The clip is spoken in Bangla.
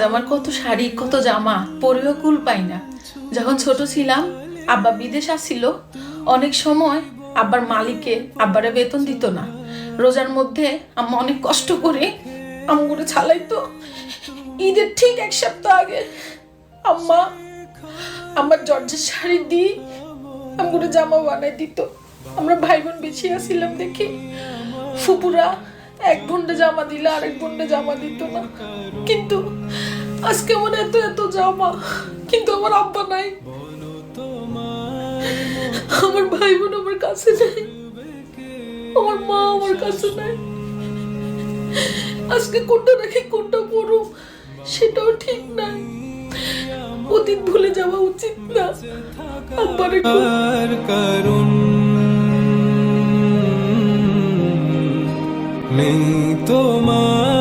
আমার কত শাড়ি কত জামা পরেও কুল পাই না। যখন ছোট ছিলাম আব্বা বিদেশ আসছিল, অনেক সময় আব্বার মালিকে আব্বারে বেতন দিত না। রোজার মধ্যে আম্মা অনেক কষ্ট করে আমগুলো ছালাইতো। ঈদের ঠিক 1 সপ্তাহ আগে আম্মা আমার জর্জের শাড়ি দিয়ে আমগুলো জামা বানাই দিত। আমরা ভাই বোন বেশি আসছিলাম দেখি ফুপুরা এক বন্ডে জামা দিলে আরেক বন্ডে জামা দিত না। কিন্তু আজকে আমার এত এত জামা, কিন্তু আমার আব্বা নাই, আমার ভাই বোন আমার কাছে নাই, আমার মা আমার কাছে নাই। আজকে কোনটা রেখে কোনটা পড়ো সেটাও ঠিক নাই। অতীত ভুলে যাওয়া উচিত না। আব্বারে কারণ নেই তোমার।